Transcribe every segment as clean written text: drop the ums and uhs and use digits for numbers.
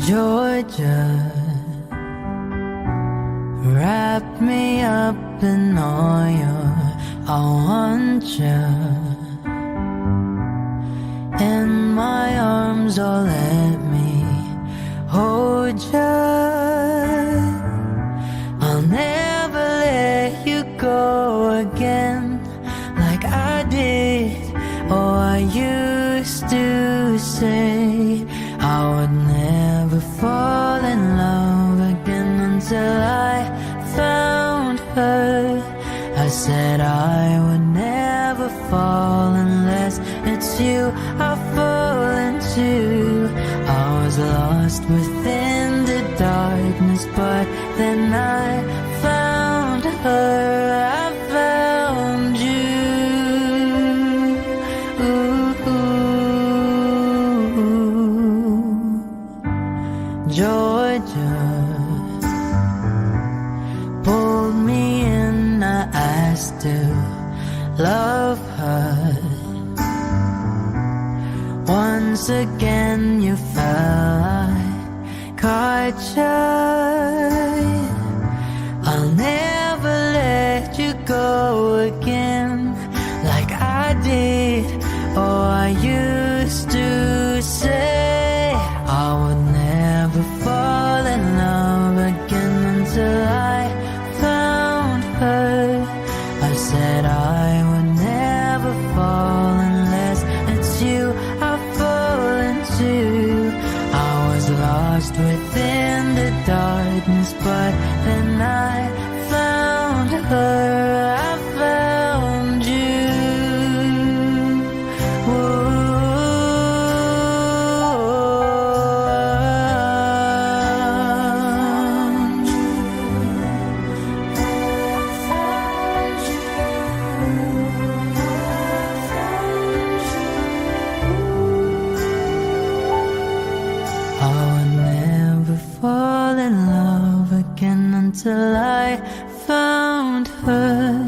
Georgia, wrap me up in oil. I want you in my arms, oh let me hold you. I'll never let you go again like I did. Oh, I used to say I would never fall in love again until I found her. I said I would never fall unless it's you I fall into. I was lost within the darkness, but then I found her. I found you. Georgia pulled me in, I asked to love her. Once again you fell, I caught you. I'll never let you go again like I did. Oh, I used to say I would never fall in love again until I found her. I said I would never fall unless it's you I fall into. I was lost within the darkness, but then I found her. I found you. I would never fall in love again until I found her.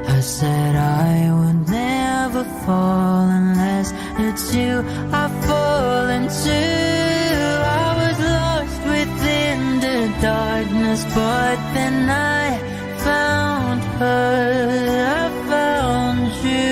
I said I would never fall unless it's you I fall into. I was lost within the darkness, but then I found her. I found you.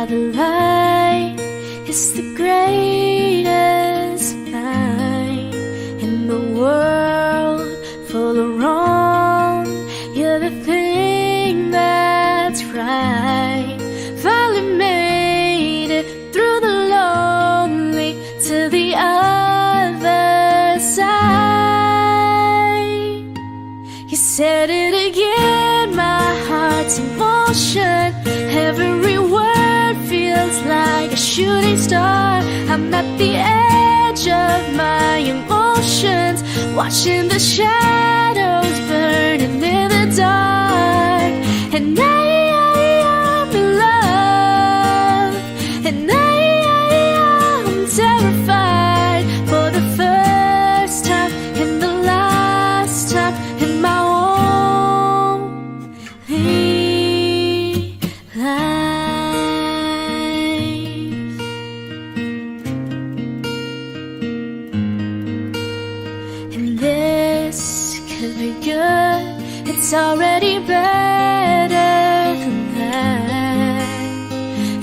The light is the greatest night in the world full of wrong. You're the thing that's right. Finally made it through the lonely to the other side. You said it again, my heart's in motion. Every word feels like a shooting star. I'm at the edge of my emotions, watching the shadows burning in the dark. And I'm in love, and I'm terrified for the first time and the last time in my it's already better than that.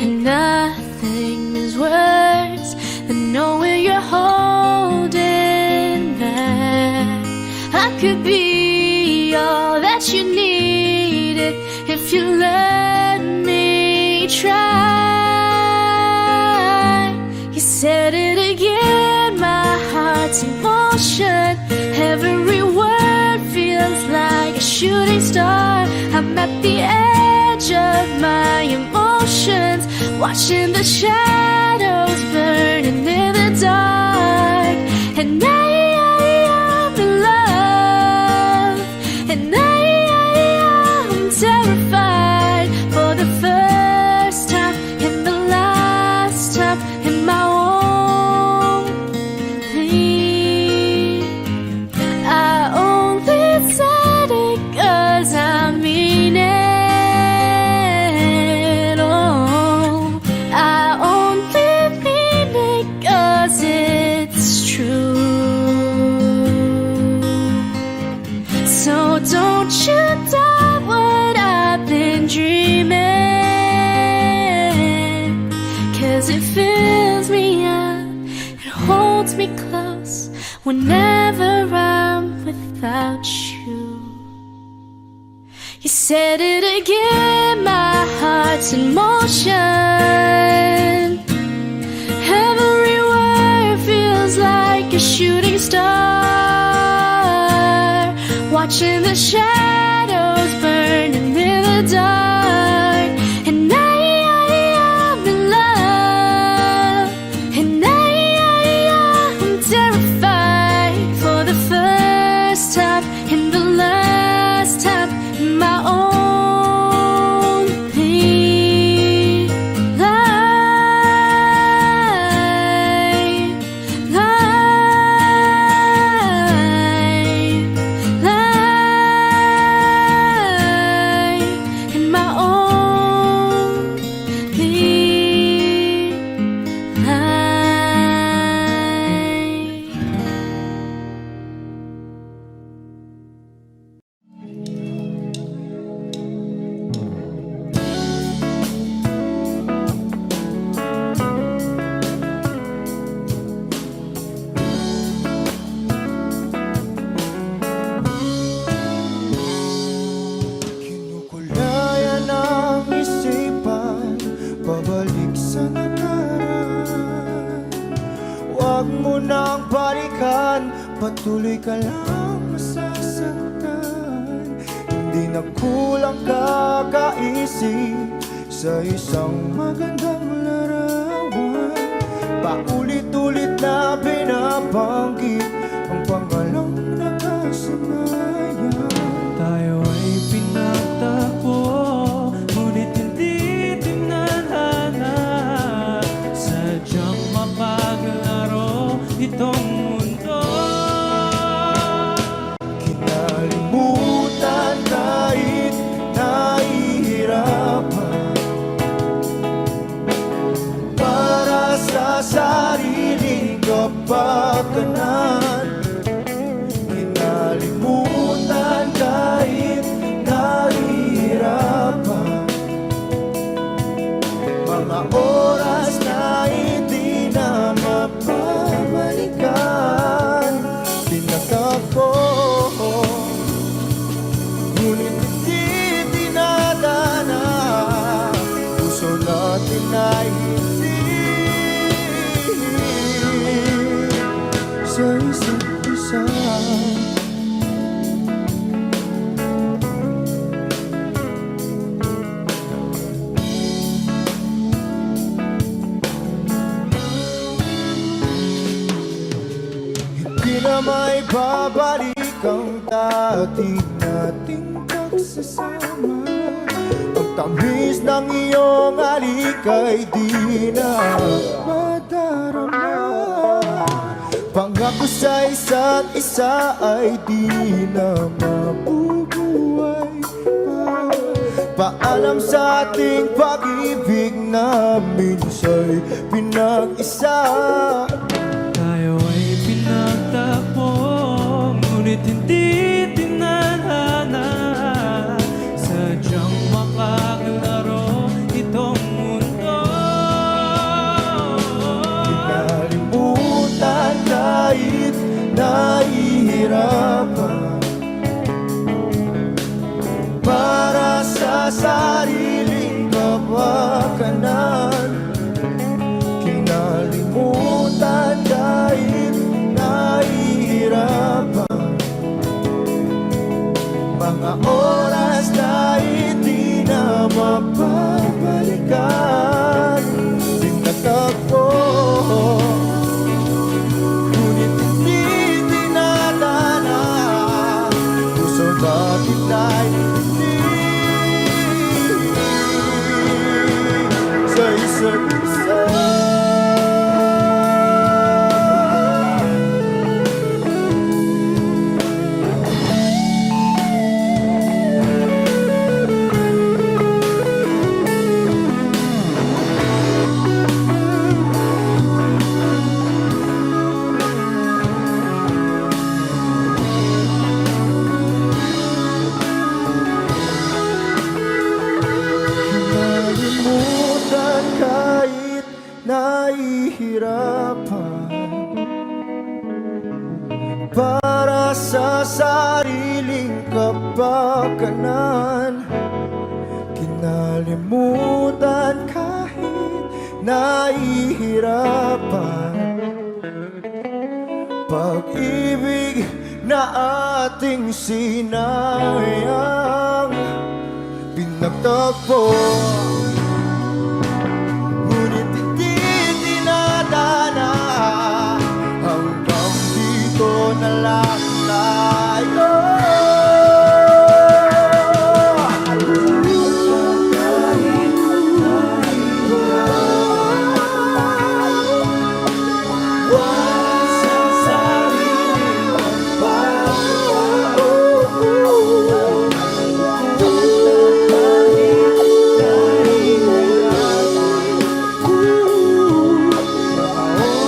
And nothing is worse than knowing you're holding back. I could be all that you needed if you let me try. You said it again, my heart's in motion. Every word feels like a shooting star. I'm at the edge of my emotions, watching the shadows burning in the dark. And I'm in love. me close whenever I'm without you. You said it again, my heart's in motion. Every word feels like a shooting star, watching the shadows burning in the dark. And I'm in love, and I'm terrified for the first time and the last time in my only life, in my only Kinukulayan ang isipan, pabalik sa nakaraan. Huwag mo nang balikan, patuloy ka lang masasaktan. Hindi na kulang kakaisip sa isang magandang larawan. Paulit-ulit na binabanggit ang pangalang nakasanayan. Tayo ay pinagtagpo, ngunit hindi tinadhana. Sadyang mapaglaro itong mundo. Kinalimutan kahit nahihirapan, para sa sariling kapakanan. Kinalimutan kahit nahihirapan, mga oras na hindi na mapabalikan. Tinatagpo, ngunit hindi dinadana. Puso natin ay hindi sa isa't isa. Hindi na may babalik ang dati nating pagsasama. Ang tamis ng iyong halik ay di na madarama. Pangako sa isa't isa ay di na mabubuhay pa. Paalam sa ating pag-ibig na minsa'y pinag-isa. Tayo ay pinagtagpo, ngunit hindi tinadhana. Sadyang makaglaro itong mundo. Kinalimutan kahit nahihirapan, para sa sariling kapakanan. Kinalimutan kahit nahihirapan, mga oras na hindi na mapabalikan. Tinatagpo, ngunit hindi dinadana. Puso natin ay hindi sa isa't isa. Kinalimutan kahit nahihirapan, sariling kapakanan, kinalimutan kahit nahihirapan. Pag-ibig na ating sinayang pinagtagpo, ngunit hindi dinadana, hanggang dito na lang tayo.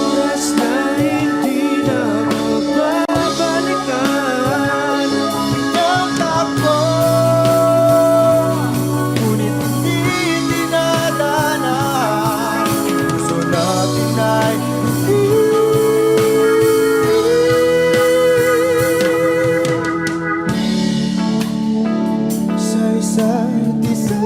Oras na hindi na magbabalikan. Pinagtagpo, ngunit hindi dinadana, puso natin ay sa isa't isa.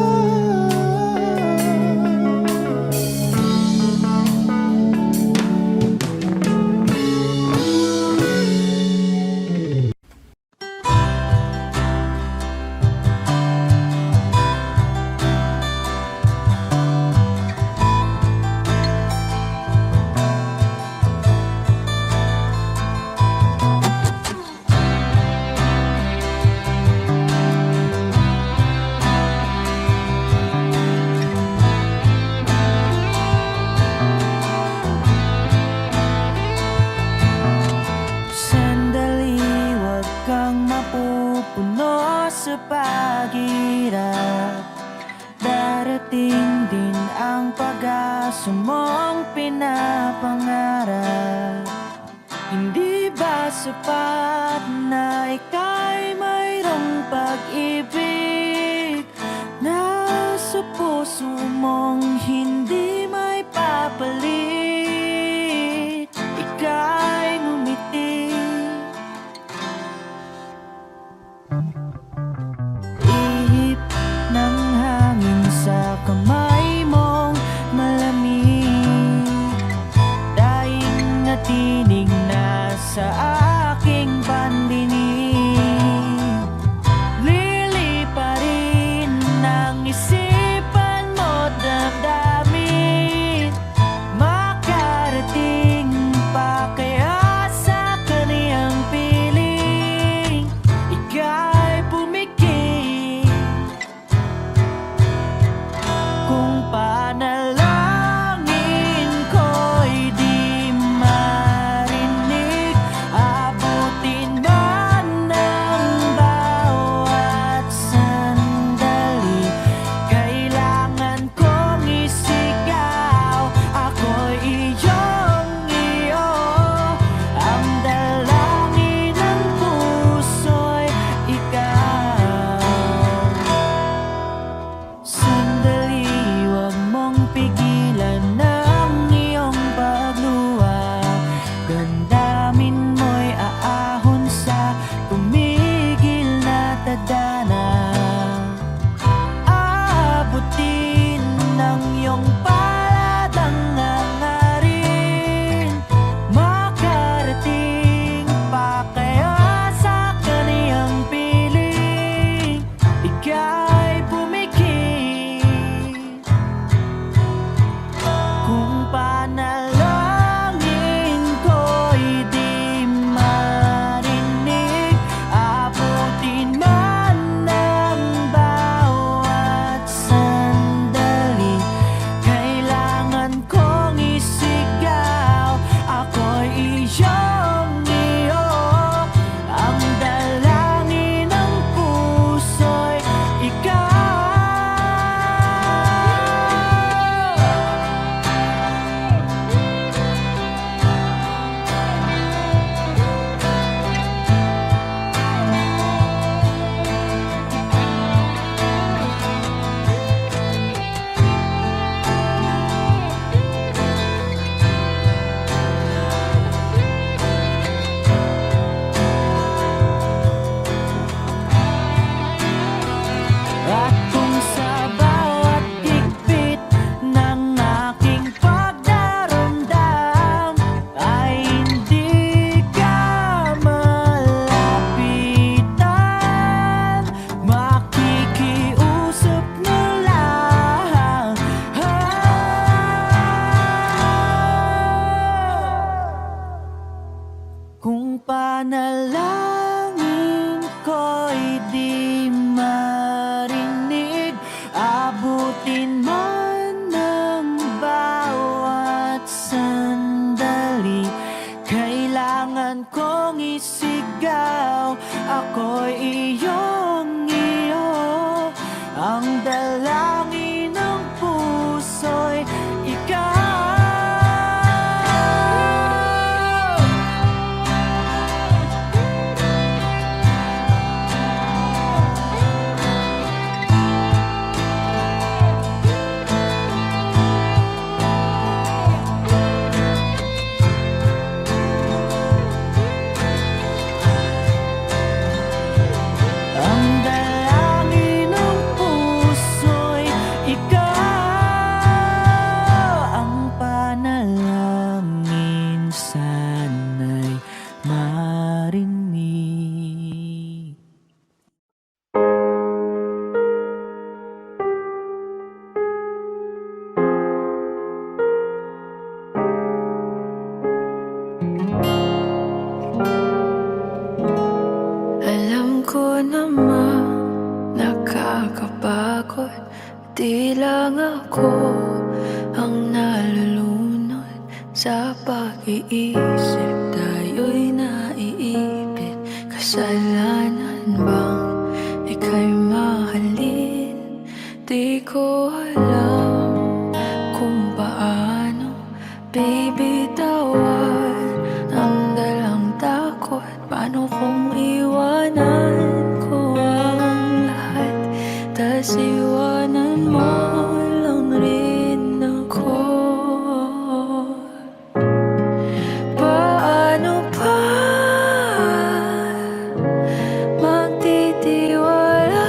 Sandali, huwag kang mapupuno sa paghirap. Darating din ang pag-asa mong pinapangarap. Hindi ba sapat na ika'y mayroong pag-ibig na sa puso mong hindi may papalit? Ika'y ngumiti, ihip ng hangin sa kamay mong malamig, daing na tinig na sa aking pandinig. Liliparin ng isipan mo damdamin. panalangin ko'y di marinig. Abutin man ng bawat sandali, kailangan kong isigaw, ako'y iyong iyo. Ang dalangin ng puso'y ikaw. Ang dalangin ng puso'y ikaw. Ang panalangin sana'y marinig. Alam ko naman nakakapagod, di lang ako ang nalulunod sa pag-iisip. Tayo'y naiipit, kasalanan bang ika'y mahalin? Di ko alam kung paano bibitawan ang dalang takot. Paano kung iwanan ko ang lahat, tas iwanan mo lang rin ako? Paano pa magtitiwala?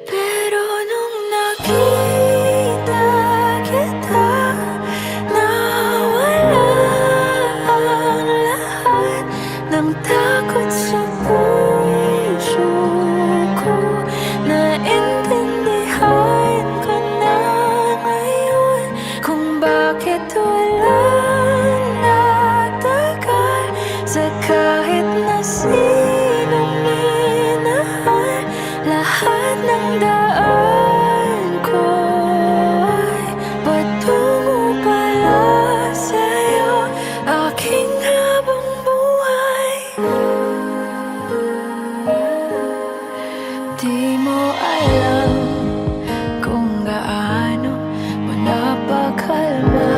Pero nung nakita kita, nawala ang lahat ng takot sa puso ko. Naintindihan ko na ngayon kung bakit walang nagtagal sa kahit na sinong minahal. Lahat ng daan ko ay patungo pala sa'yo, aking habang buhay. Di mo alam kung gaano mo napakalma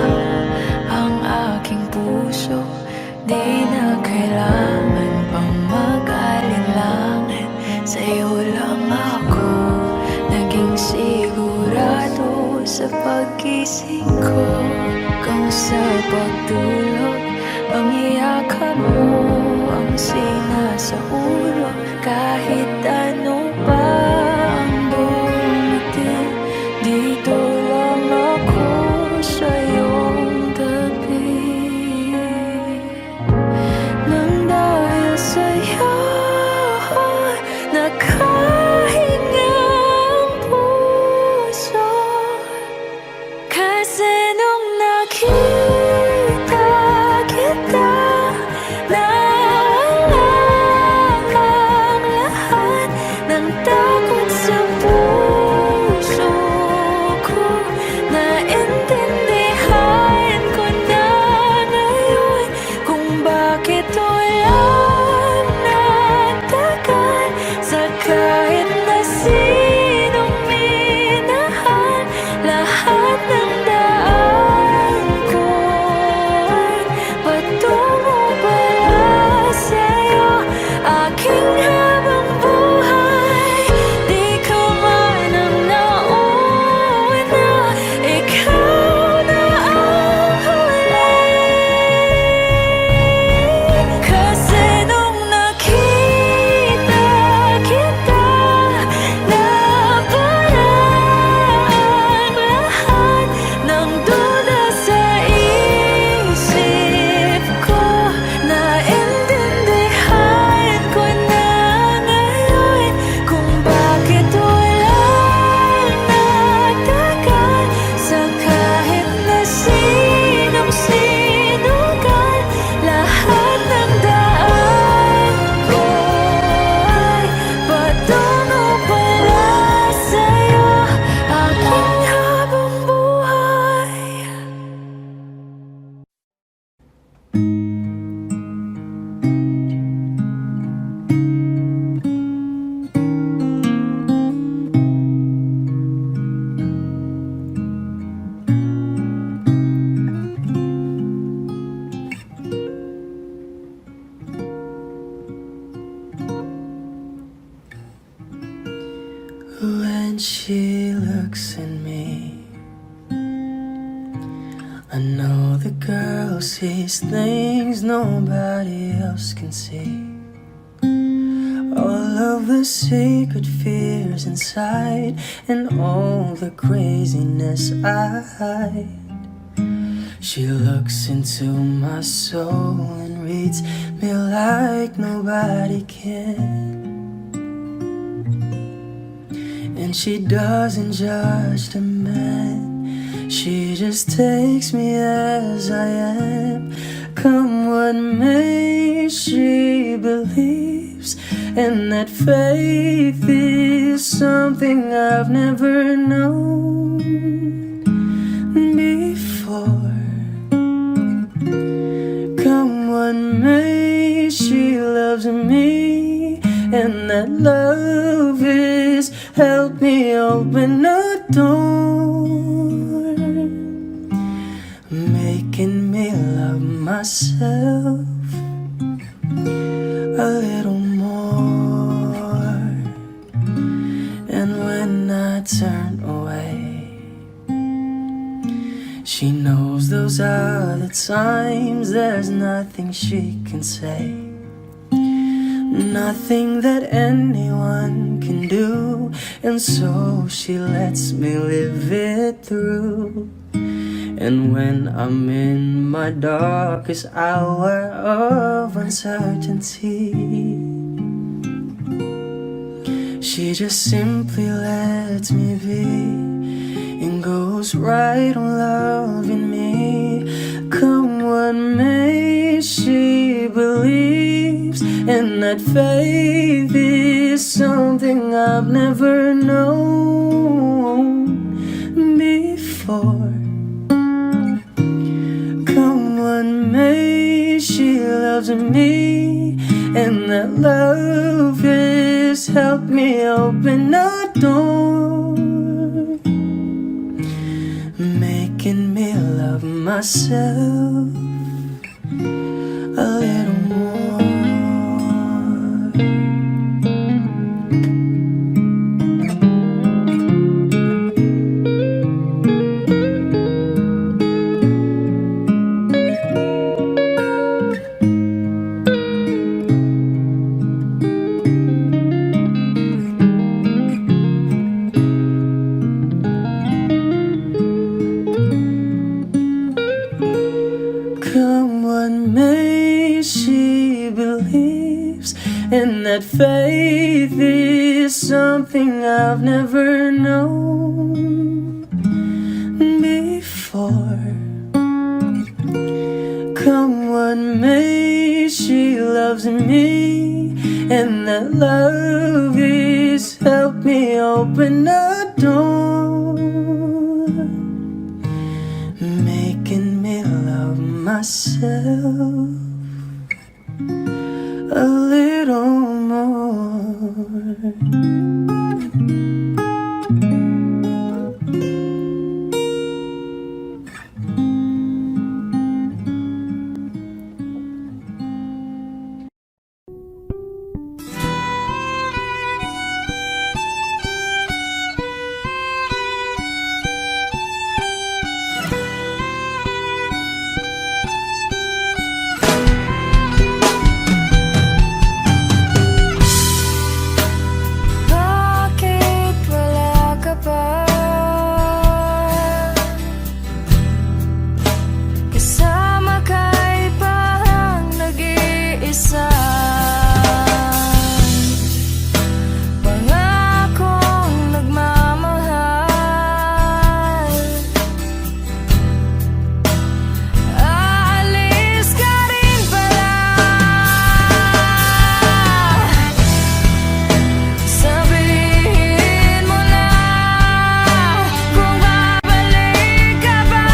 ang aking puso. Di na kailangan pang mag-alinlangan, sa'yo lang ako naging sigurado sa pag-gising ko. Kung sa pagtulog ang iyakan mo ang sinasaulog, kahit ano pa ang dumating, dito lang ako sa iyong tabi. Nang dahil sa'yo nakahinga ang puso, kasi nung nakita kita, nawala ang lahat ng takot know the girl sees things nobody else can see. All of the secret fears inside, and all the craziness I hide. She looks into my soul and reads me like nobody can. And she doesn't judge the man, she just takes me as I am. Come what may, she believes, and that faith is something I've never known before. Come what may, she loves me, and that love is helped me open a door, making me love myself a little more. And when I turn away, she knows those are the times there's nothing she can say, nothing that anyone can do, and so she lets me live it through. And when I'm in my darkest hour of uncertainty, she just simply lets me be and goes right on loving me. Come what may, she believes, and that faith is something I've never known before. Come what may, she loves me, and that love has helped me open a door, making me love myself a little more. Come what may, she believes, and that faith is something I've never known before. Come what may, she loves me, and that love is helped me open a door, making me love myself a little more. Bakit wala ka pa? Kasama ka'y parang nag-iisa. Pangakong nagmamahal, aalis ka rin pala. Sabihin mo na kung babalik ka ba.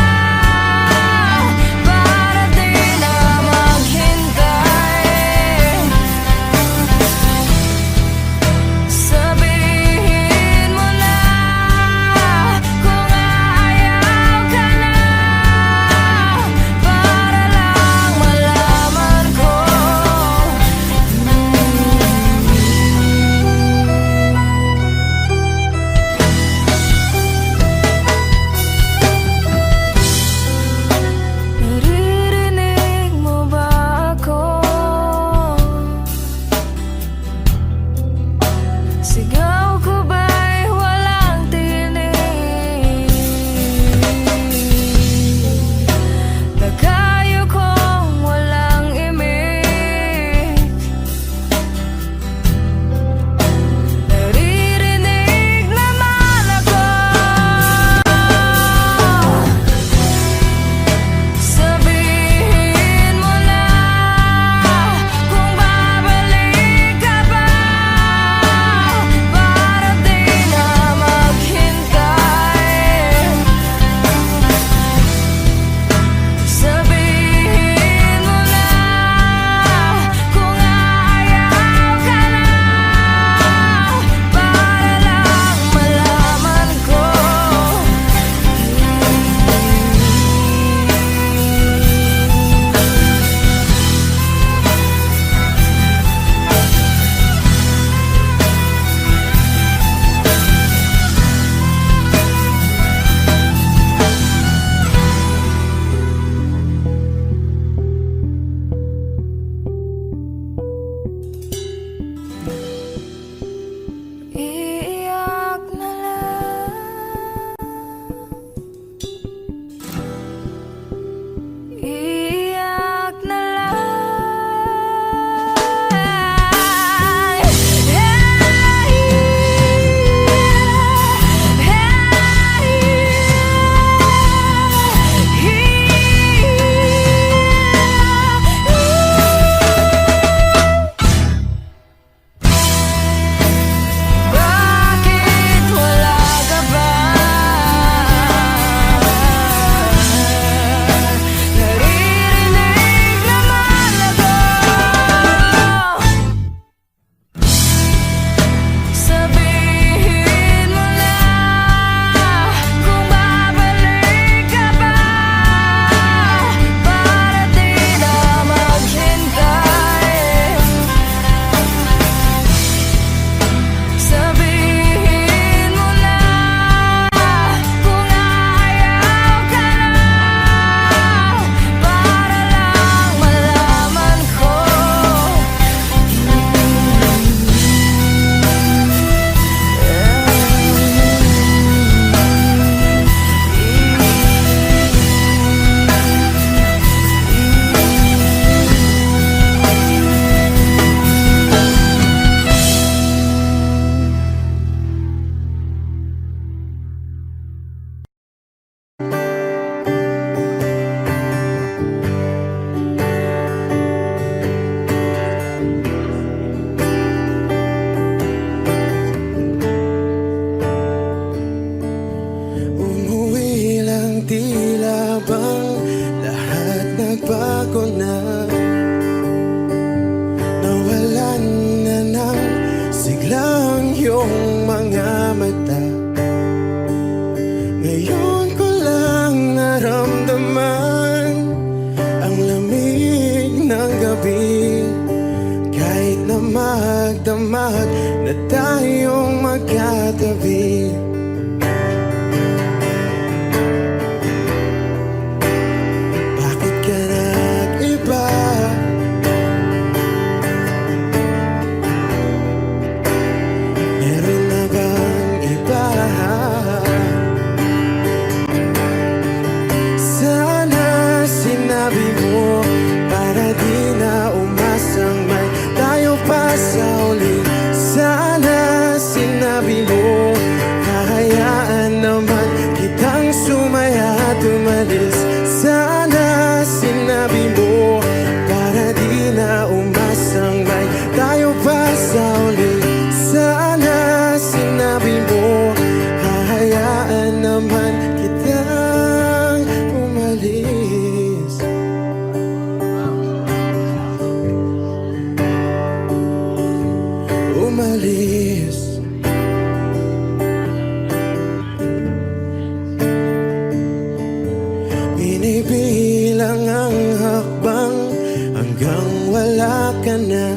lang ang hakbang hanggang wala ka na.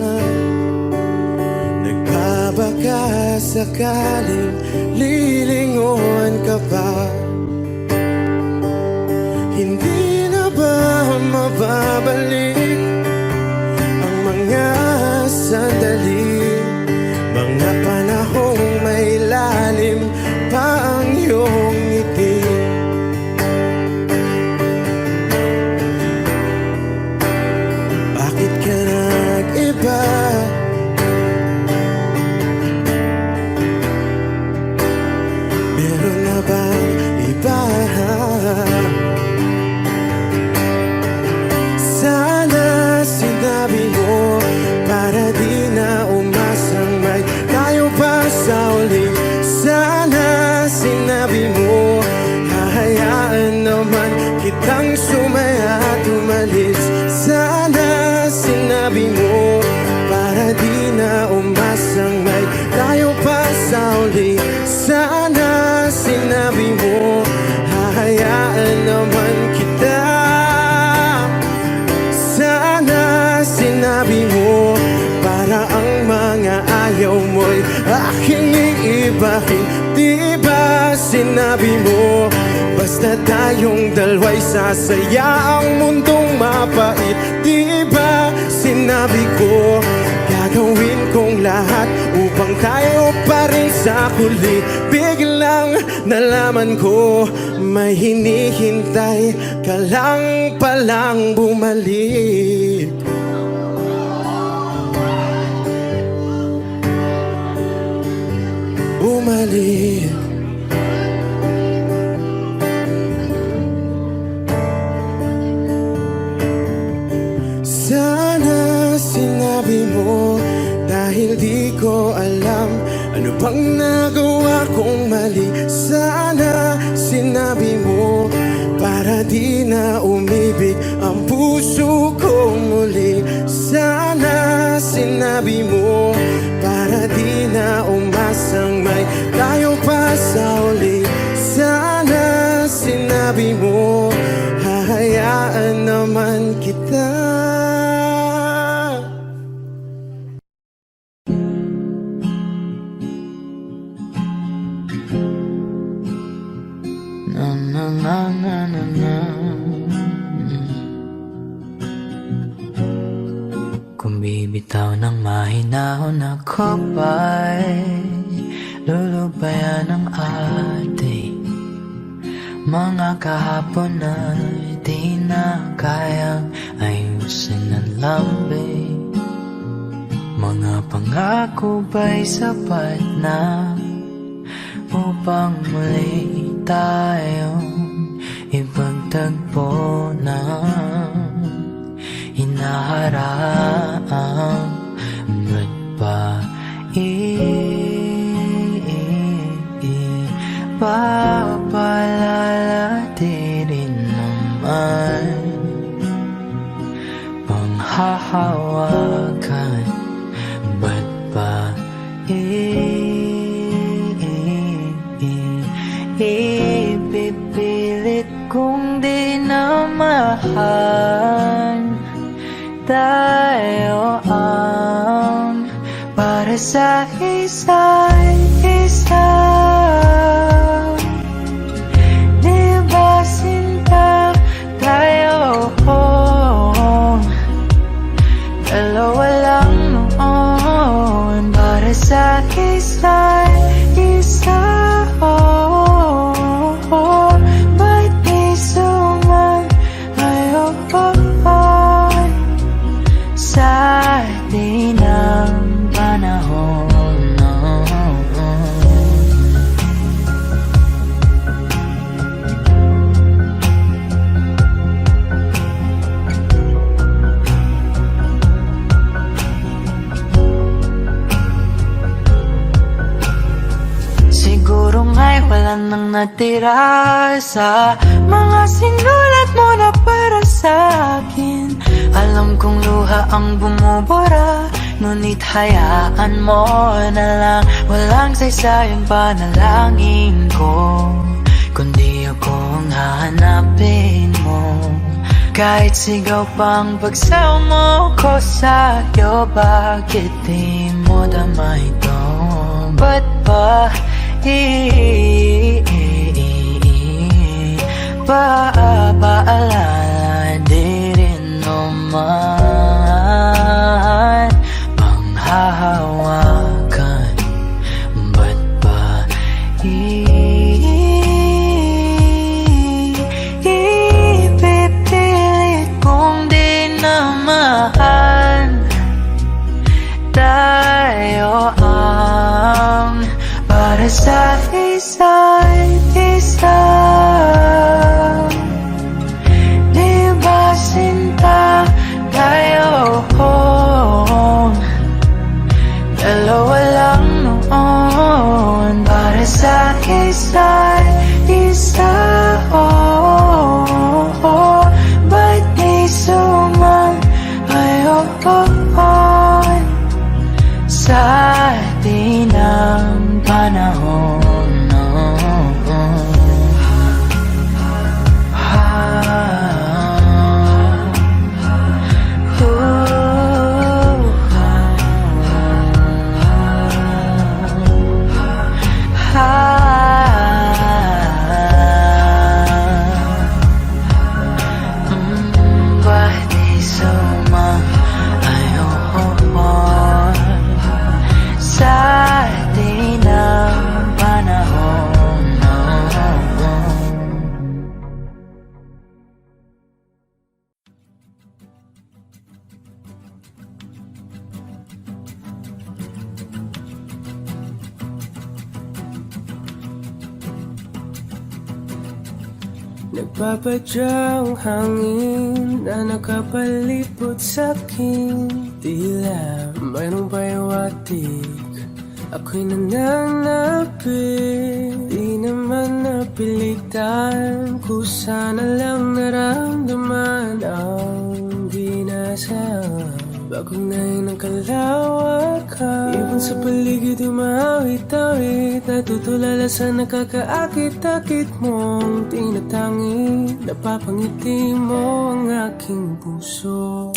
Nagkabaka sakaling lilingon ka pa. Hindi na ba mababalik ang mga sandali, mga panahong may lalim pa ang iyong ngiti? Bakit ka nag-iba? Meron na bang iba? Sana sinabi mo para di na umasang may tayo pa sa uli. Sana sinabi mo hahayaan naman kitang sumaya at umalis. Sana sinabi mo para di na umasang may tayo pa sa uli. Sana sinabi mo hahayaan naman kita. Sana sinabi mo para ang mga ayaw mo'y aking iibahin. Di ba sinabi mo basta tayong dalawa'y sasaya ang mundong mapait? Di ba sinabi ko gagawin kong lahat upang tayo pa rin sa huli? Biglang nalaman ko may hinihintay ka lang palang bumalik. Bumalik. Sana sinabi mo dahil di ko alam ano bang nagawa kong mali. Sana sinabi mo para di na umibig ang puso ko muli. Sana sinabi mo para di na umasang may tayo pa sa uli. Sana sinabi mo hahayaan naman kita. Na na na na na na. Kung bibitaw ng mahinahon ako ba'y lulubayan ng ating mga kahapon na di na kayang ayusin ng lambing. Mga pangako ba'y sapat na upang muli tayong ipagtagpo na hinaharang? Ba't ba papalalatirin naman panghahawakan? Ba't ba ipipilit kung di na mahal? Tayo ang para sa isa't isa. Di ba sinta tayo? Dalawa lang noon para sa isa't isa. Ba't di sumayon sa atin ang panahon? Siguro nga'y wala nang natira sa mga sinulat mo na para sa akin. Alam kong luha ang bumubura, ngunit hayaan mo na lang. Walang saysayang panalangin ko, kundi ako ang hahanapin mo. Kahit sigaw pang pagsaw mo ko sa'yo, bakit di mo damay ito? Ba't ba paalala di rin naman panghahawakan? Ba't ba ipipilit kong di naman tayo ang para sa isa't isa? Di ba sinta tayo? Dalawa lang noon para sa isa't isa. Ba't di sumayon sa atin ang panahon? Nagpapadyang hangin na nakapalipot sa'kin, tila mayroong payawatig. Ako'y nananapit, di naman napilitan. Kusana lang naramdaman ang ginasam. Bagong nahin ng kalawakan, ibon sa paligid umawit-awit. Natutulala sa nakakaakit-akit mong tinatangi. Napapangiti mo ang aking puso.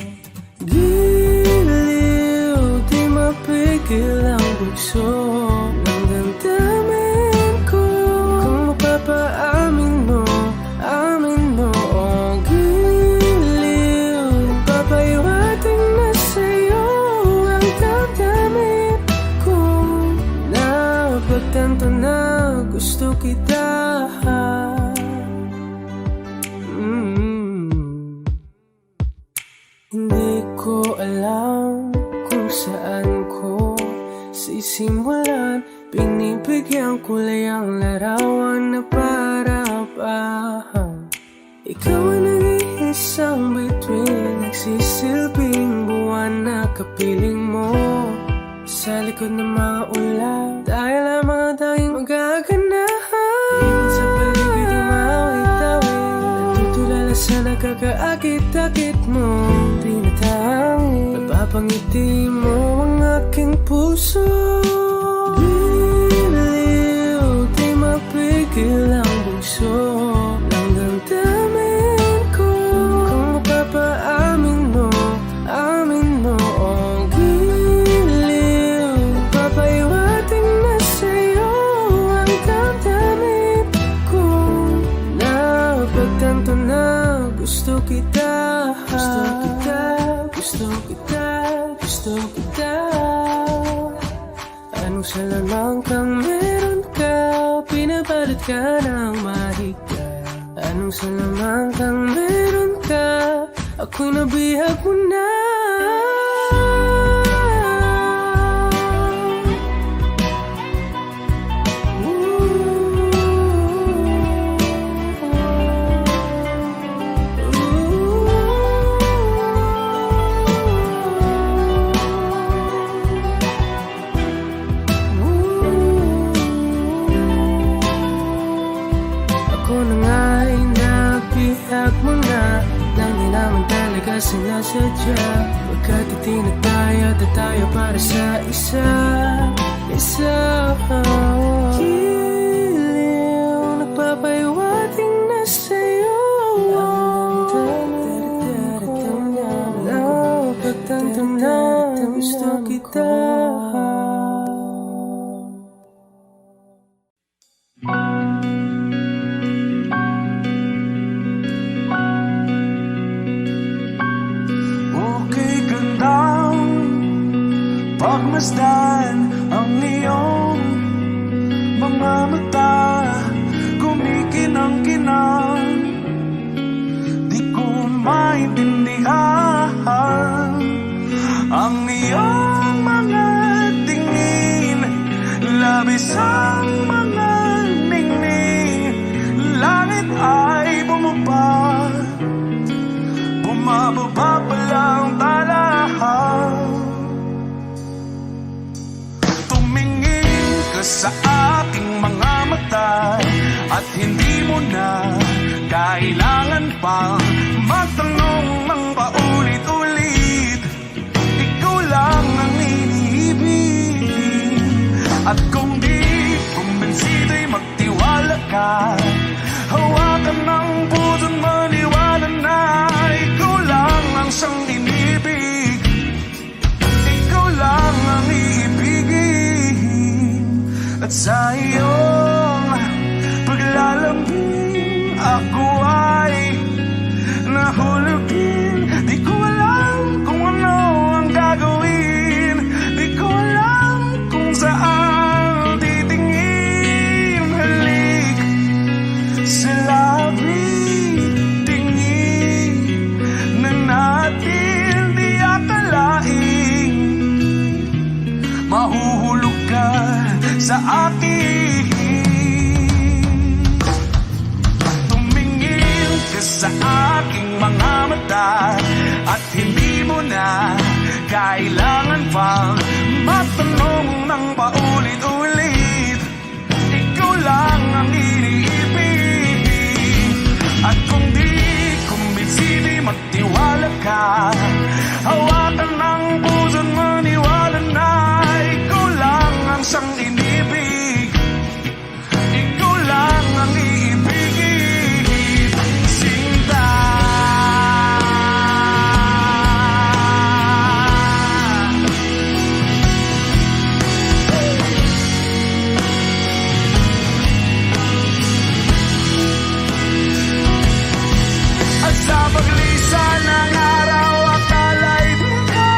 Giliw, di mapigil ang bugso ng damdamin ko. Kung mapapaamin mo, amin mo. Oh, giliw, papahiwating na sa'yo ang damdamin ko. Napagtanto na gusto kita. Hindi ko alam kung saan ko sisimulan. Binibigyan ko lang ang larawan na para-pahan. Ikaw ang nag-iisang bituin, nagsisilbing buwan na kapiling mo. Sa likod ng mga ulan, tayo lamang ang tanging magaganahan. Ibon sa paligid umawit-awit, natutulala sa nakakaakit-akit mo. Tinatangi, napapangiti mo ang aking puso. Giliw, di mapigil ang bugso ng damdamin ko. Kung mapapaamin mo, amin mo. Oh, giliw, papahiwating na sa'yo ang damdamin ko. Napagtanto na gusto kita. Gusto kita, gusto kita, gusto kita. Anong salamang kang meron ka, pinabalot ka ng mahigpit. Anong salamang kang meron ka, ako'y nabihag mo na. Sinasadya, pagkat itinataya tayo para sa isa. Giliw, nagpapahiwating na sa'yo ang damdamin. Alam na gusto kita. Okay gandang pagmasdan ang iyong mga mata, kumikinang-kinang, di ko maintindihan ang iyong mga tingin, labis ang mga ningning, langit ay bumaba, bumababa pa lang talahan. Tumingin ka sa aking mga mata at hindi mo na kailangan pang magtanong ng paulit-ulit. Ikaw lang ang iniibig, at kung di kumbinsido'y magtiwala ka. Hawakan ng puso't maniwala na ikaw lang ang siyang inibig. Ikaw lang ang iibigin, at sa iyong paglalambing ako ay nahulugin. Di ko alam kung ano ang gagawin, di ko alam kung saan titingin. Halik sa labi, tingin na natin di akalain mahuhulog ka sa akin. Tumingin ka sa aking mga mata at hindi mo na kailangan pang matanong ng paulit-ulit. Ikaw lang ang iniibig, at kung di kumbinsido'y magtiwala ka. Hawakan ng puso't maniwala na ikaw lang ang siyang inibig. Ikaw lang ang iibigin, Sinta. At sa paglisan ng araw, akala'y di ka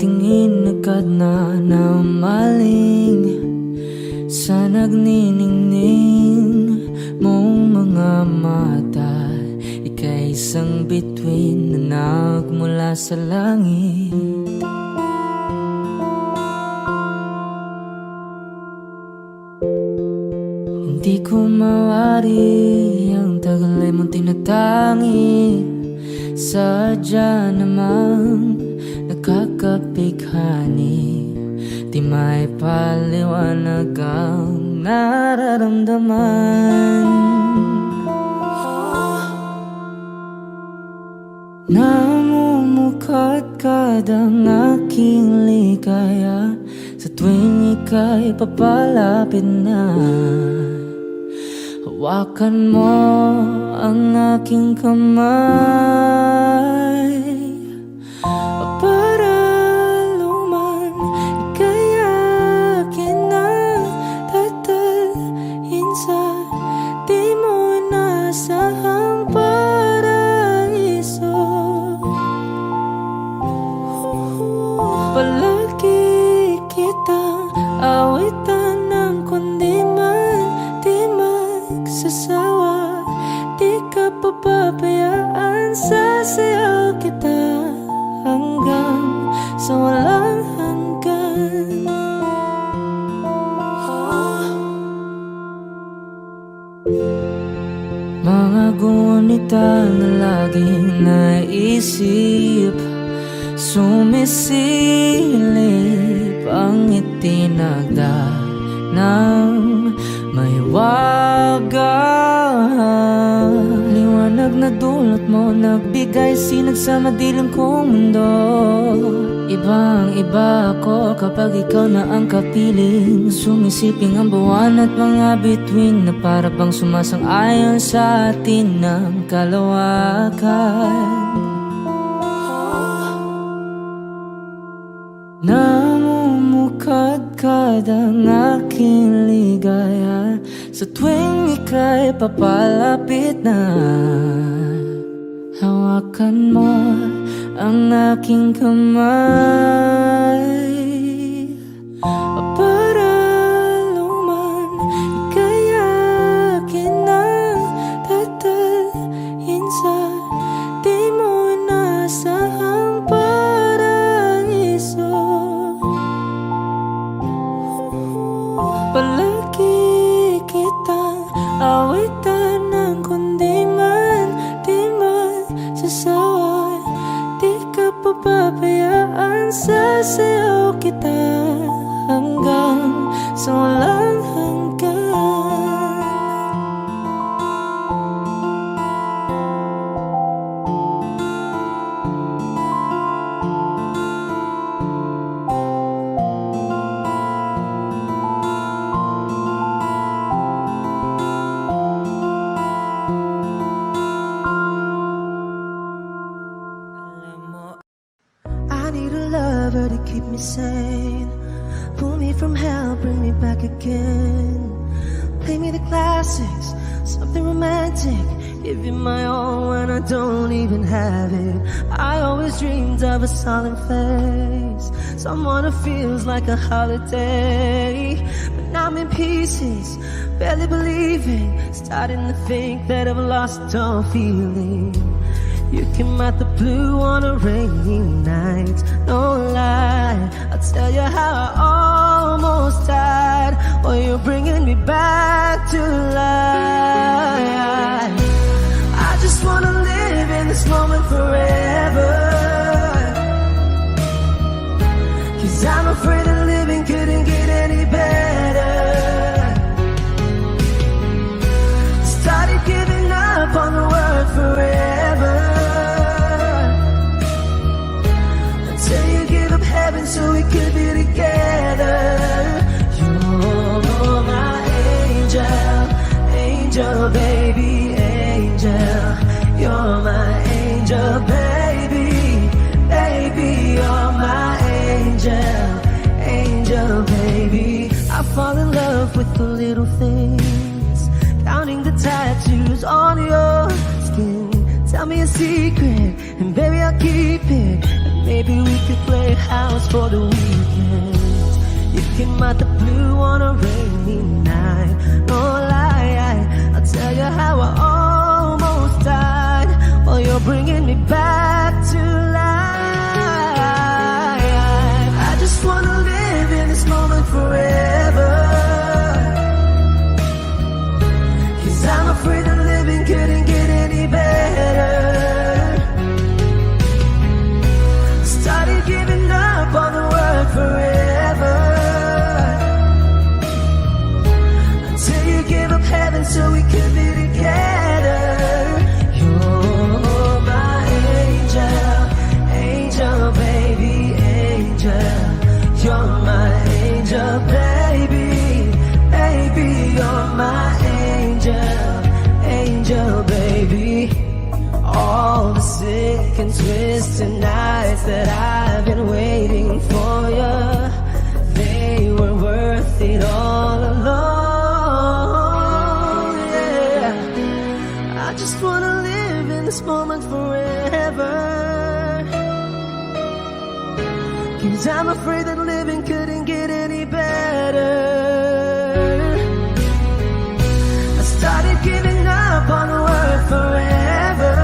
tingin agad na namaling sa nagniningning mong mga mata. Ika'y isang bituin na nagmula sa langit. Hindi ko mawari ang tagal ay mong tinatangi. Sadya namang nakakapighani. Di may paliwanag ang nararamdaman. Namumukadkad ang aking ligaya sa tuwing ika'y papalapit na. Hawakan mo ang aking kamay para luman ika'y akin na tatalhin sa di mo inasahang paraiso. Palagi kitang awitan ng kundi man di magsasawa. Di ka papabayaan, sasayaw kita hanggang sa walang hanggan. Mga gunita na laging naisip, sumisilip ang itinagda ng may waga. Liwanag na dulot mo, nagbigay sinag sa madilim kong mundo. Ibang iba ako kapag ikaw na ang kapiling. Sumisiping ang buwan at mga bituin na para bang sumasang-ayon sa atin ng kalawakan. Namumukadkad ang aking ligaya sa tuwing ika'y papalapit na. Hawakan mo ang aking kamay para luman ika'y akin na tatalhin sa di mo inasahang paraiso. Palagi kitang awitan ng kundi man di magsasawa. Di ka papabayaan, sasayaw kita hanggang sa walang hanggan. I need a lover to keep me sane, pull me from hell, bring me back again. Play me the classics, something romantic, give you my all when I don't even have it. I always dreamed of a solemn face, someone who feels like a holiday. But now I'm in pieces, barely believing, starting to think that I've lost all feeling. You came out the blue on a rainy night, no lie, I'll tell you how I almost died. Oh, you're bringing me back to life. I just wanna live in this moment forever, 'cause I'm afraid that living couldn't get any better. Started giving up on the word forever, heaven so we could be together. You're my angel, angel baby, angel. You're my angel baby, baby. You're my angel, angel baby. I fall in love with the little things, counting the tattoos on your skin. Tell me a secret and baby I'll keep it. Maybe we could play house for the weekend. You came out the blue on a rainy night. No lie, I'll tell you how I almost died while you're bringing me back to life. I just wanna live in this moment forever, 'cause I'm afraid that living couldn't get any better. Started giving up on the word forever, until you gave up heaven so we could be together. You're my angel, angel baby, angel. You're my angel baby, baby. You're my angel, angel baby. All the sick and twisted nights that I've been waiting for you, they were worth it all along. Yeah, I just wanna live in this moment forever, 'cause I'm afraid that living couldn't get any better. I started giving up on the word forever,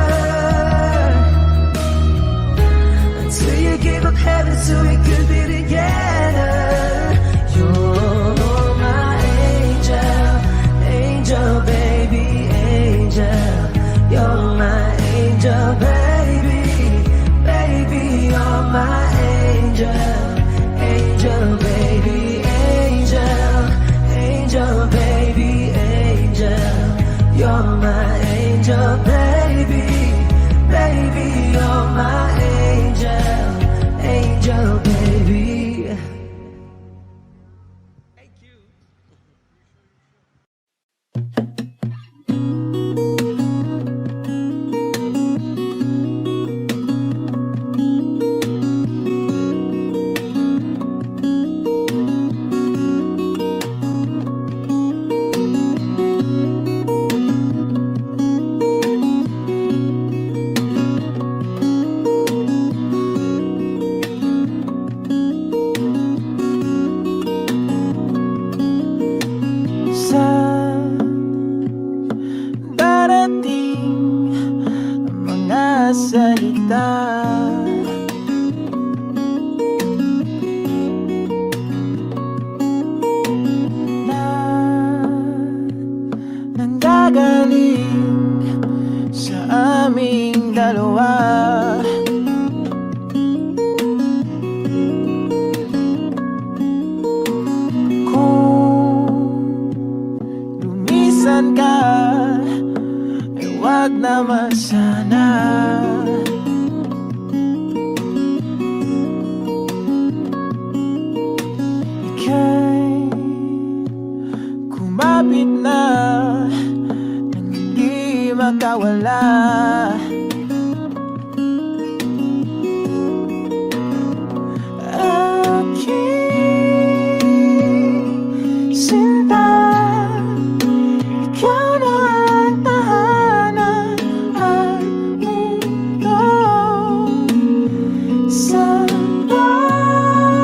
until you gave up heaven so we could be together. You're my angel, angel baby, angel. You're my angel baby, baby. You're my angel, angel baby, angel. Angel baby, angel. You're my angel baby, baby. You're my angel, angel baby. salita na nanggagaling sa aming dalawa. Kung lumisan ka, ay wag naman sana. Ika'y kumapit na nang hindi makawala. Aking sinta, ikaw na ang tahanan at mundo sa pagbalik.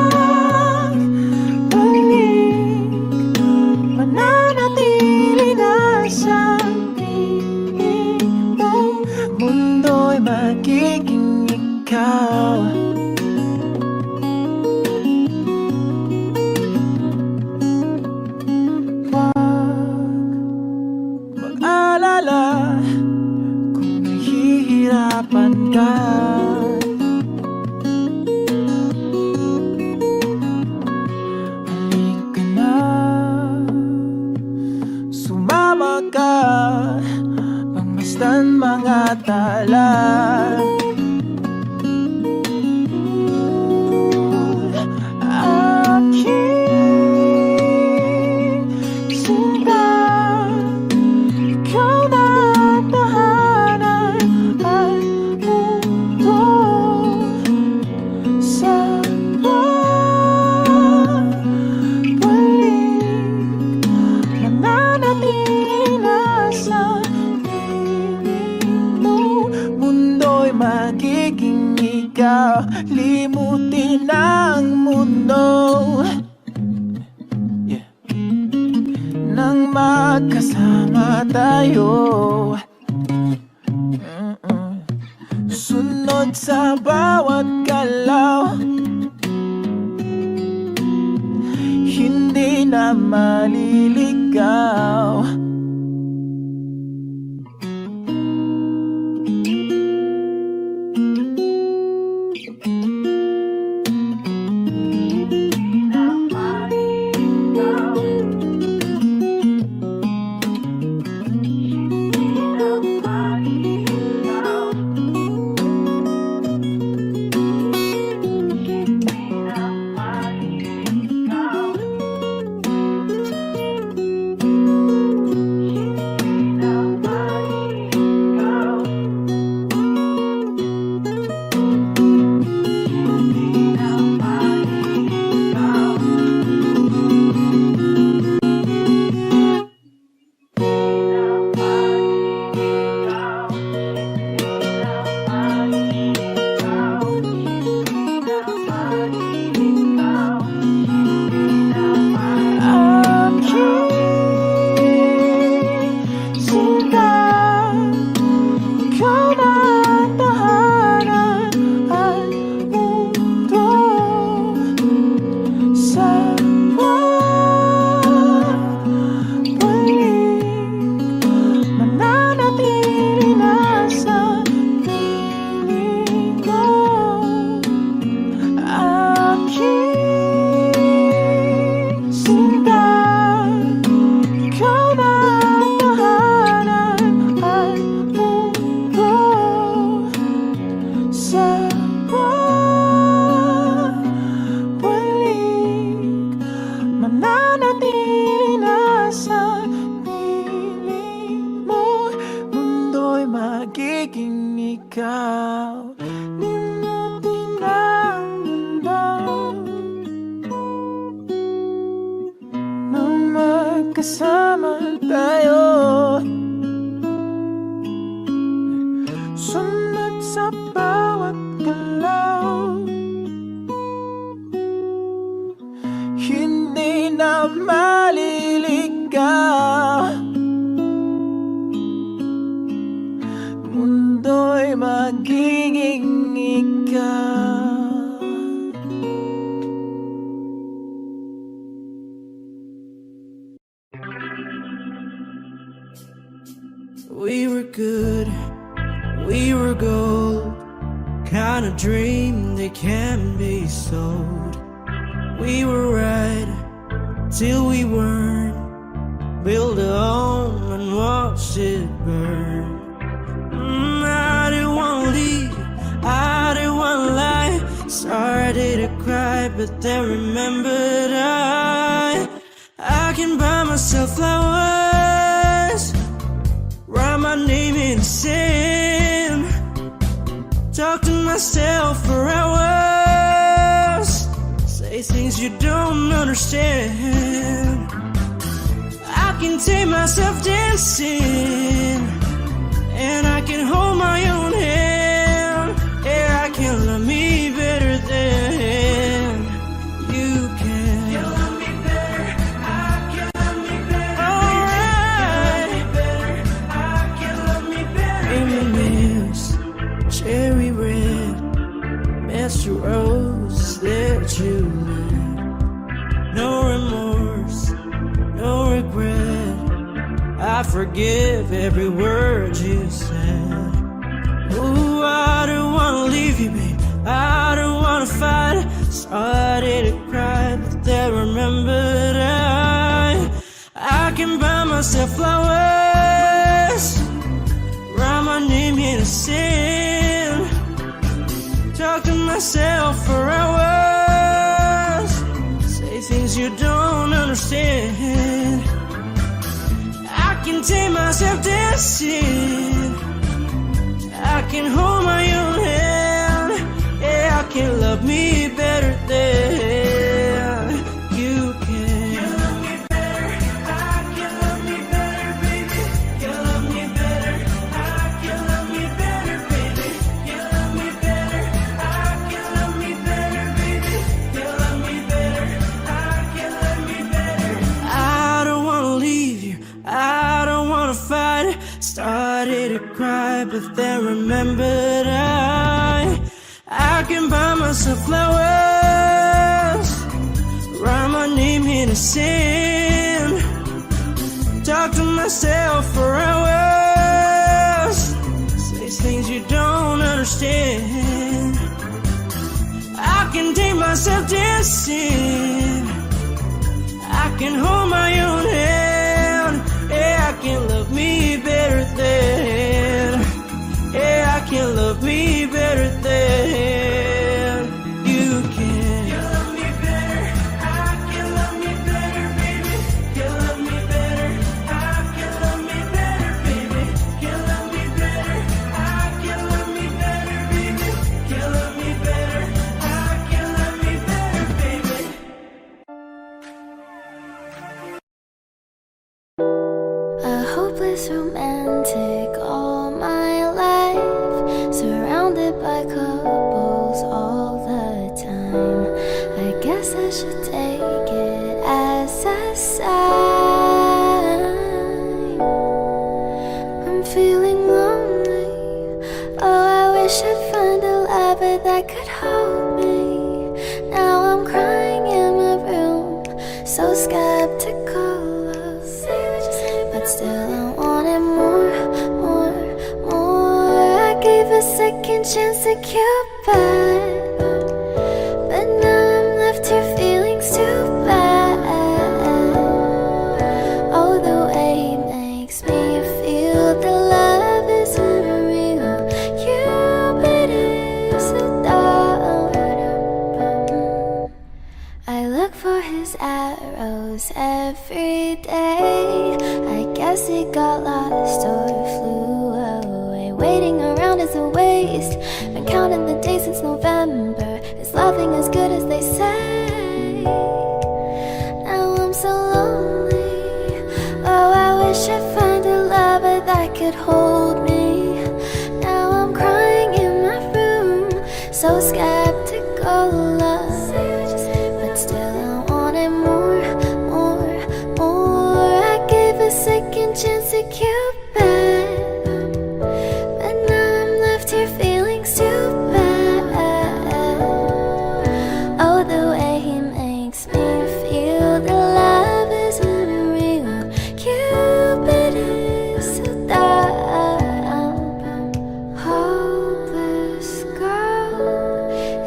Mananatili na sa iyong mundo'y magiging ikaw. Mag-alala kung nahihirapan ka. Halika na, sumama ka, pangmasdan mga tala. Aking sinta, ikaw na ang tahanan at mundo sa pagbalik. Mananatili na sa piling mo, mundo magkasama tayo. Sunod sa bawat galaw, hindi na maliligaw. Magiging ikaw, di mo tinamdaman nang magkasama tayo. Sunod sa bawat galaw, hindi na maliligaw. Mundo'y magiging ikaw. We were good, we were gold, kind of dream that can be sold. We were right till we weren't, build a home and watch it burn. I didn't wanna leave, I didn't wanna lie. Started to cry, but then remembered I can buy myself flowers, write my name in the sand, talk to myself for hours, say things you don't understand. I can take myself dancing, and I can hold my own hand. Yeah, I can love me better than you can. You love me better, I can love me better. Alright, I can love me better. M&M's, cherry red, Mr. Rose that you led. No remorse, no regret, I forgive every word you said. Ooh, I don't wanna leave you, babe, I don't wanna fight. Started to cry, but then remembered I can buy myself flowers, write my name in the sand, talk to myself for hours, say things you don't understand. I can take myself dancing, I can hold my own hand. Yeah, I can love me better than you can. You love me better, I can love me better, baby. You love me better, I can love me better, baby. You love me better, I can love me better, baby. You love me better, I can love me better. I don't wanna leave you, right, but then remembered I can buy myself flowers, write my name in the sand, talk to myself for hours, say things you don't understand. I can take myself dancing, I can hold my own hand. Yeah, I can love me better than. Yeah, I can love me better than you can. You love me better, I can love me better, baby. You love me better, I can love me better, baby. You love me better, I can love me better, baby. You love me better, I can love me better, baby. A hopeless romantic all my life, surrounded by couples all the time. I guess I should take it as a sign. I'm feeling lonely. Oh, I wish I'd find a lover that could hold me. Now I'm crying in my room, so skeptical. But still I wanted more, more, more. I gave a second chance to Cupid, but now I'm left here feeling too bad. Oh, the way he makes me feel the love is unreal. Cupid is a dog. I look for his arrows every day. I guess he got lost or flew away. Waiting around is a waste. Been counting the days since November. Is loving as good as they say? Now I'm so lonely. Oh, I wish I'd find a lover that could hold me. Now I'm crying in my room, so skeptical of. But still I wanted more, more, more. I gave a second chance to Cupid, but now I'm left here feeling too bad. Oh, the way he makes me feel the love is unreal. Cupid is so dumb. Hopeless girl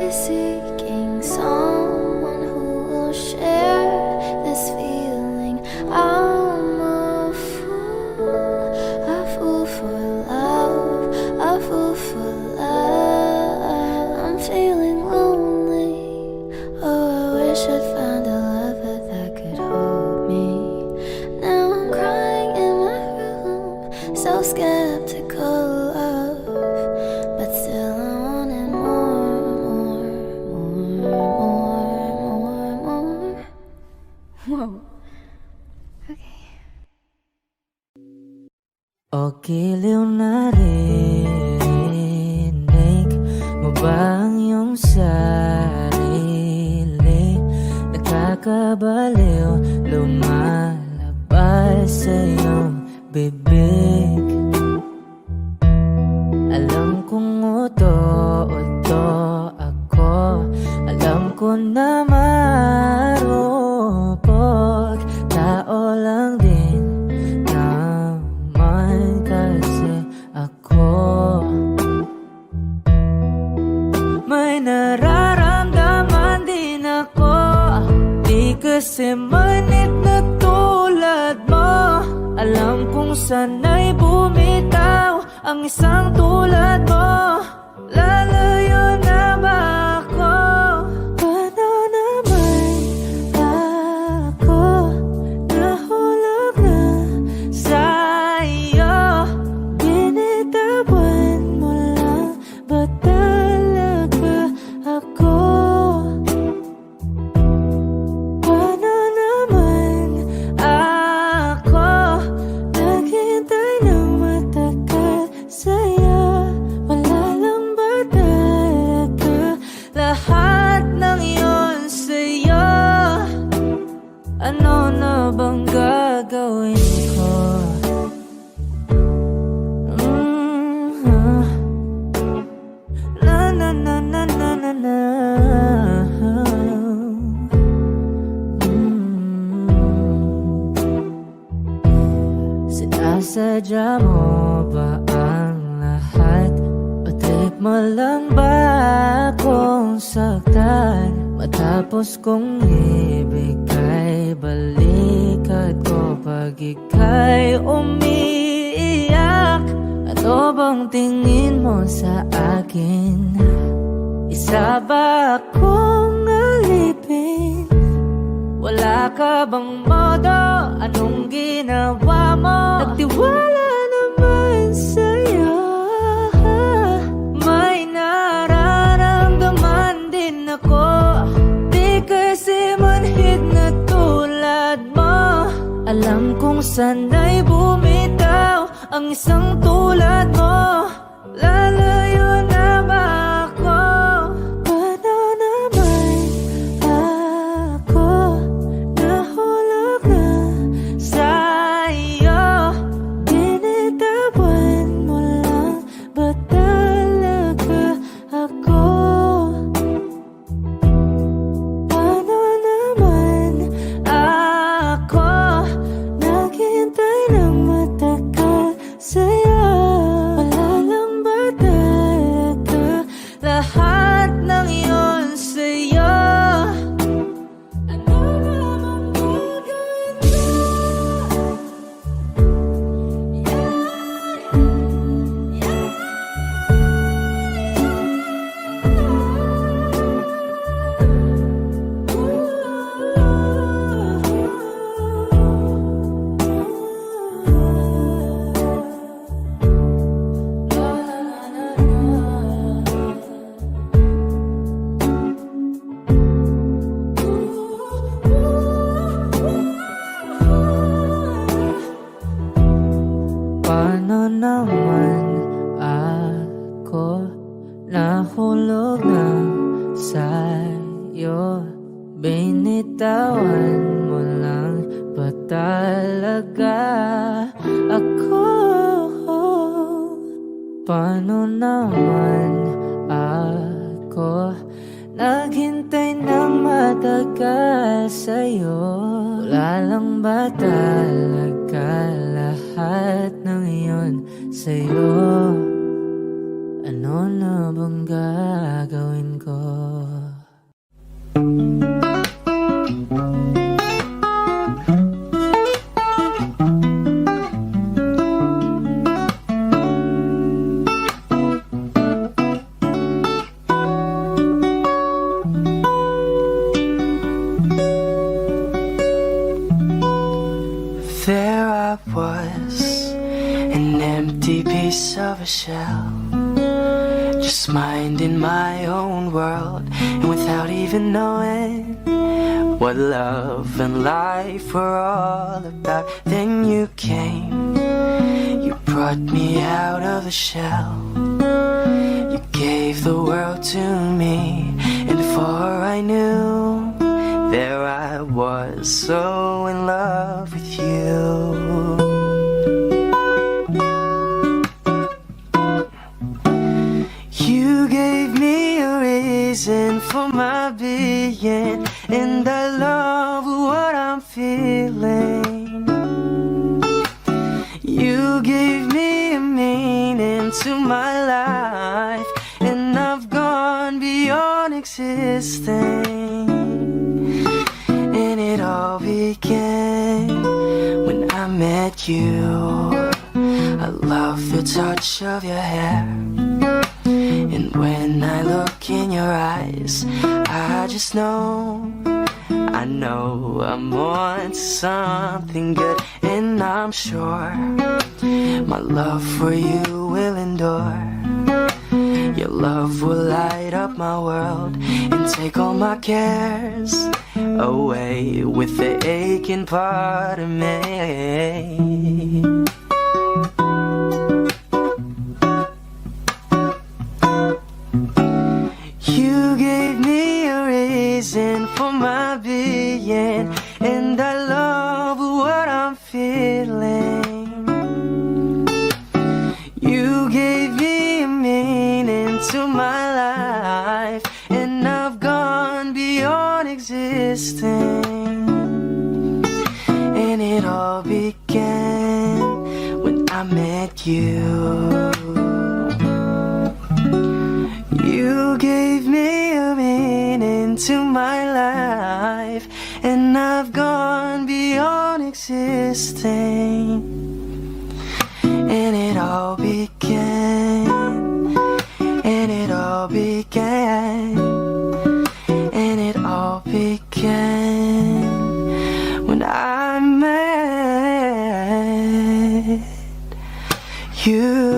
is seeking someone who will share this feeling. I'm a fool for love, a fool for love. I'm feeling lonely. Oh, I wish I'd found a lover that could hold me. Now I'm crying in my room, so skeptical of, but still I wanted more, more, more. Whoa. Okay. O giliw na rinig mo ba ang iyong sarili? Nakakabaliw, lumalabas sa iyong bibig. Alam kong uto-uto ako, alam ko na marupok. Tao lang din naman kasi ako. May nararamdaman din ako, di kasi manit na tulad mo. Alam kong sana'y bumitaw ang isang tulad mo. Lalayo na ba ako? Paano naman ako nahulog na sa'yo? Binitawan mo lang ba talaga ako? Paano naman ako naghintay ng matagal sa'yo? Wala lang ba talaga lahat ng iyon sa'yo? Ano na bang gagawin ko? Nasadya mo ba ang lahat? O trip mo lang ba akong saktan? Matapos kong ibigay, balikat ko pag ika'y umiiyak. Ano bang tingin mo sa akin? Isa ba akong alipin? Wala ka bang modo? Anong ginawa mo? Nagtiwala naman sa'yo. May nararamdaman din ako. Di kasi manhid na tulad mo. Alam kong sana'y bumitaw ang isang tulad mo. Lalayo na ba ako? Paano naman ako nahulog na sa'yo? Binitawan mo lang ba talaga ako? Paano naman ako naghintay ng matagal sa'yo? Wala lang ba talaga lahat ng iyon sa'yo? Ano naman gagawin mo? Paano naman ako nahulog na sa'yo? Binitawan mo lang ba talaga ako? Paano naman ako naghintay ng matagal sa'yo? Wala lang ba talaga lahat ng iyon sa'yo? Ano na bang gagawin ko? There I was, an empty piece of a shell, just minding my own world, and without even knowing what love and life were all about. Then you came, you brought me out of the shell, you gave the world to me, and before I knew, there I was, so in love with you. You gave me a reason for my being, and I love what I'm feeling. You gave me a meaning to my life, and I've gone beyond existing. And it all began when I met you. I love the touch of your hair, and when I look in your eyes, I just know, I know I'm on to something good. And I'm sure my love for you will endure. Your love will light up my world and take all my cares away with the aching part of me. You gave me a reason for my being, and I love what I'm feeling. You gave me a meaning to my life, and I've gone beyond existing. And it all began I met you. You gave me a meaning to my life, and I've gone beyond existing. And it all began, and it all began, and it all began when I met you.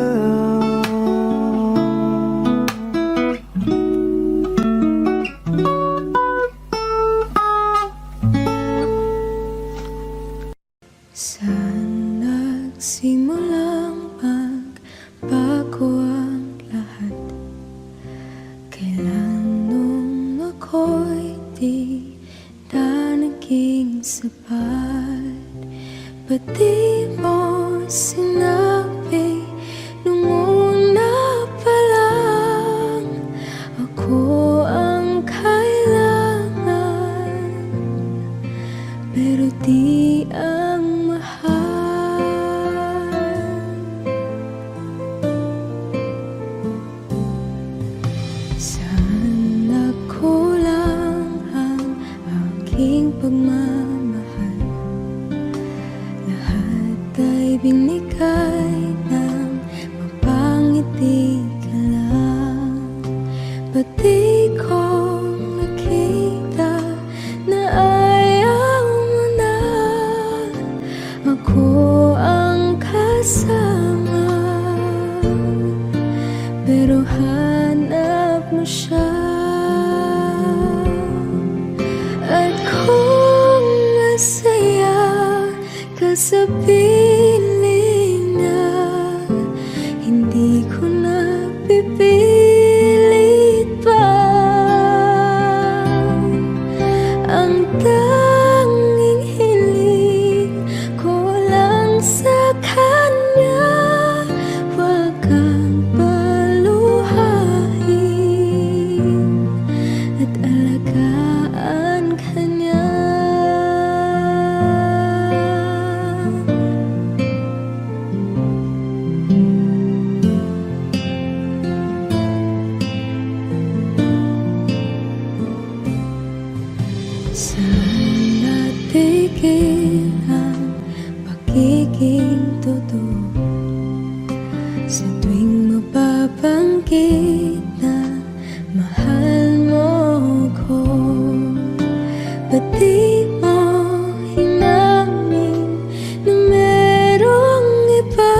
Saan nagsimulang magbago ang lahat? Kailan nung ako'y di na naging sapat? Ba't di mo sinabi nung una pa lang ako ang kailangan, pero di ang saan nagkulang ang aking pagmamahal? Lahat ay binigay ng mapangiti ka lang. Ba't di ko nakita na ayaw mo na ako ang kasama? Pero hanap mo siya. At kung masaya ka sa piling niya, hindi ko na pipilit pa. Ang tanging hiling ko lang sa kanya, wag kang paluhain at alagaan ka niya. Saan natigil ang pagiging totoo? Sa tuwing mapabanggit na mahal mo ko, ba't di mo hinamin na merong iba?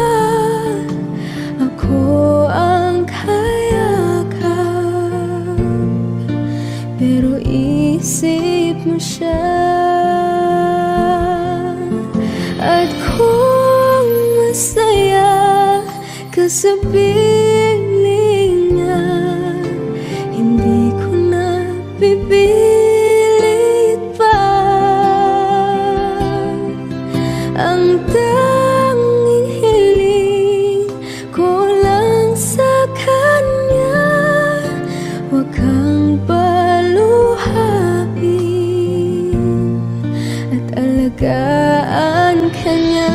Ako ang kayakap, pero isip mo siya. At kung masaya ka sa piling niya, hindi ko na pipilit pa. Ang tanging hiling ko lang sa kanya, wag kang paluhain at alagaan ka niya.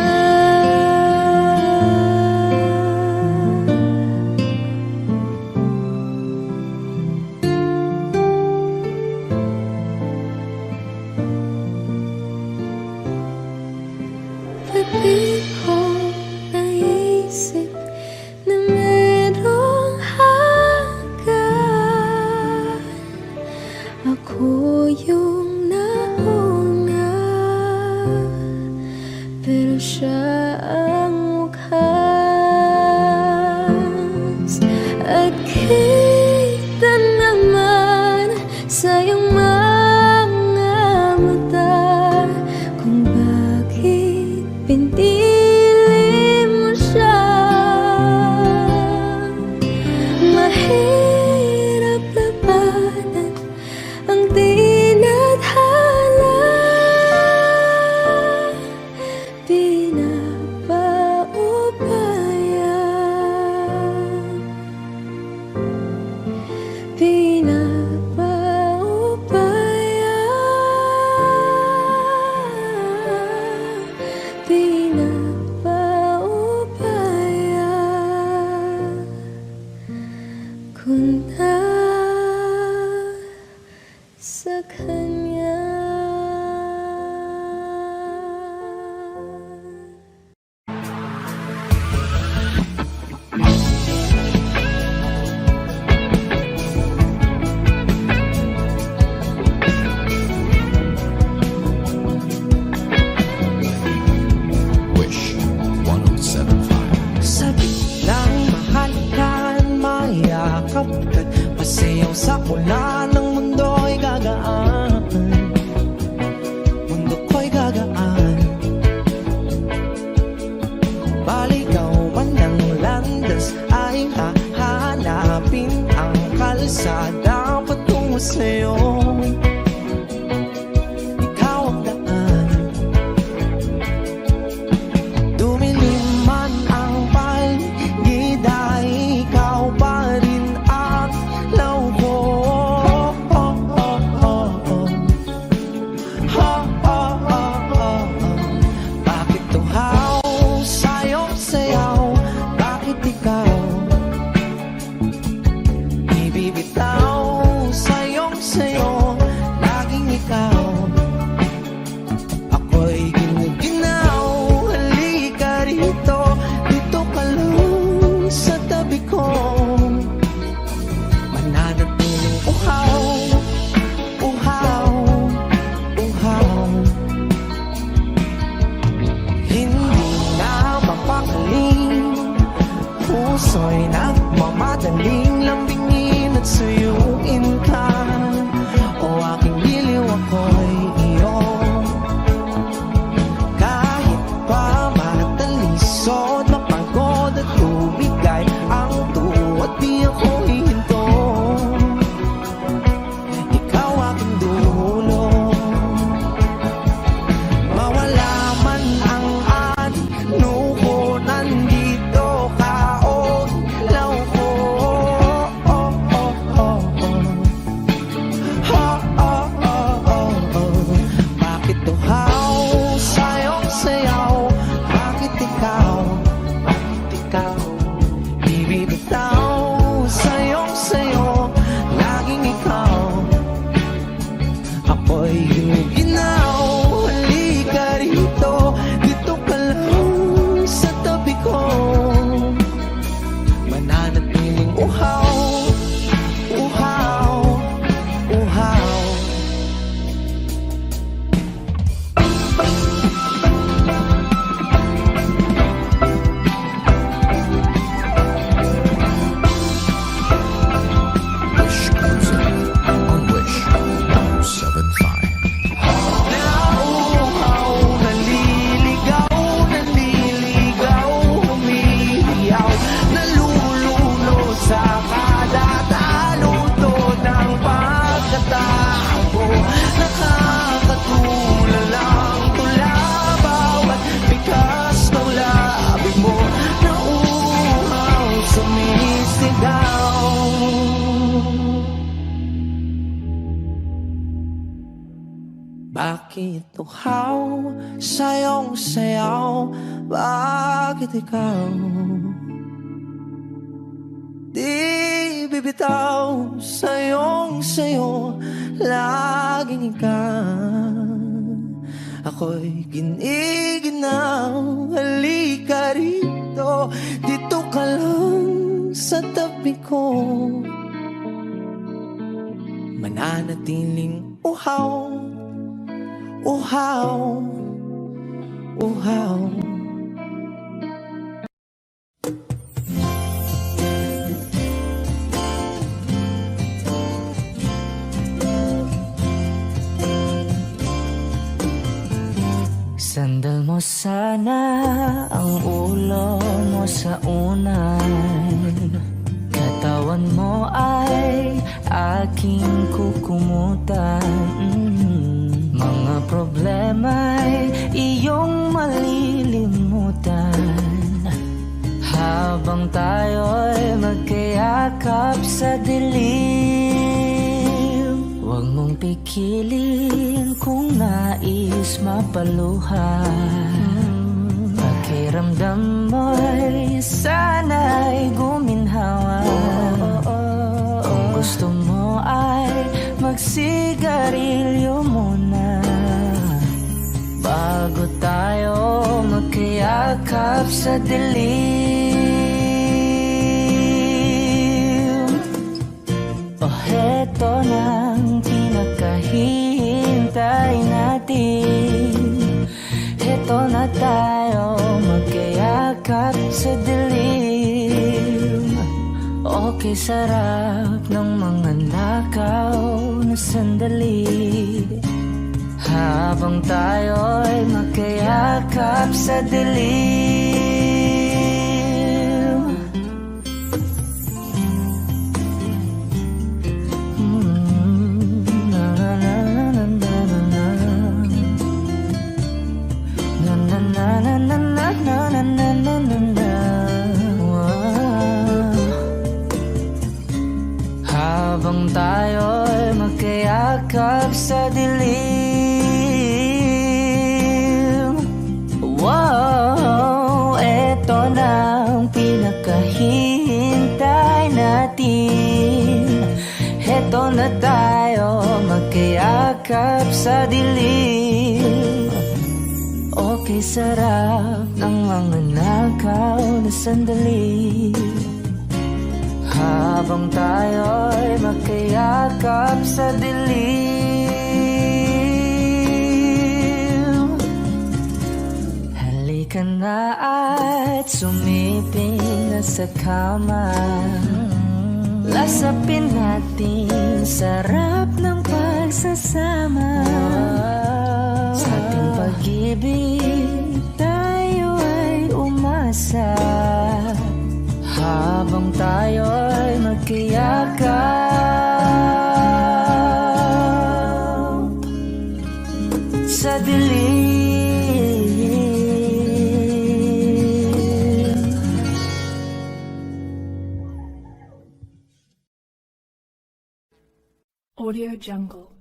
Ba't di ko naisip na merong hanggan? Ako yung nauna, pero siya ang wakas. At kita naman sa iyong mga mata kung bakit pinili mo siya. Mahirap labanan ang tinadhana, pinagpaubaya. mula ng mundo'y gagaan, mundo ko'y gagaan. Baligaw man ng landas ay hahanapin ang kalsada patungo sa'yo. Ikaw ang daan, dumilim man ang paligid ay ikaw pa rin ang law ko. Bakit tuhaw sa'yo sayaw? Bakit ikaw ibibitaw sa'yong sayo? Laging ikaw, ako'y ginuginaw. Halika rito, dito ka lang sa tabi ko. Mananatiling uhaw, uhaw, uhaw. Hindi na mapakaling, puso'y nagmamadaling lambingin at suyuin ka. O aking giliw, ako'y iyo. Kahit pa matalisod, mapagod at tumigay ang tuwa, di ako hihinto. Ikaw aking dulo, mawala man ang ano ko, nandito ka o law ko. Bakit tuhaw sa'yong sayaw? Bakit ikaw ibibitaw sa'yong sayo? Laging ikaw, ako'y ginuginaw. Halika rito, dito ka lang sa tabi ko. Mananatiling uhaw, uhaw, uhaw. Nauuhaw, naliligaw, naliligaw, humihiyaw, nalululo sa kada taluto ng pagkatao. Nakakatulala ang tula, bawat bigas ng labi mo. Nauuhaw, sumisigaw. Bakit tuhaw sa'yong sayaw? Bakit ikaw di bibitaw sa'yong sayo? Laging ikaw, ako'y giniginaw. Halika rito, dito ka lang sa tabi ko. Mananatiling uhaw, uhaw, uhaw. Sandal mo sana ang ulo mo sa unan, katawan mo ay aking kukumutan. Mga problema'y iyong malilimutan habang tayo'y magkayakap sa dilim. Huwag mong pikilin kung nais mapaluhan. Pakiramdam mo'y sana'y guminhawa. Kung gusto mo ay magsigarilyo muna bago tayo magkayakap sa dilim. O heto nang pinakahihintay natin. Heto na tayo magkayakap sa dilim. Okay, sarap ng mga nakaw na sandali habang tayo'y magkayakap sa dilim. Na na na na na na na na na na na na na na na na na. Habang tayo'y magkayakap sa dilim. Wow, eto na ang pinakahihintay natin. Eto na tayo magkayakap sa dilim. Okay, sarap ng mga nakaw na sandali habang tayo'y magkayakap sa dilim. Halika na at sumiping na sa kama. Lasapin natin sarap ng pagsasama. Sa ating pag-ibig tayo ay umasa habang tayo'y magkayakap sa dilim. Audio Jungle.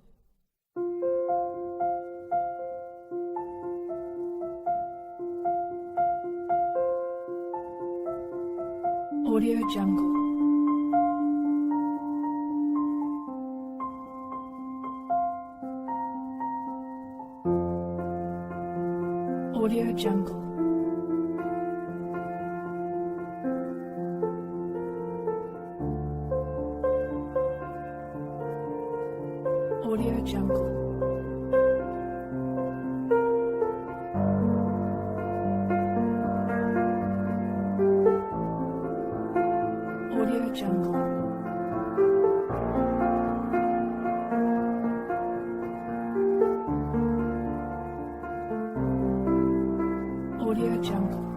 Audio Jungle. Audio Jungle. Audio Jungle. Audio Jungle. Audio Jungle.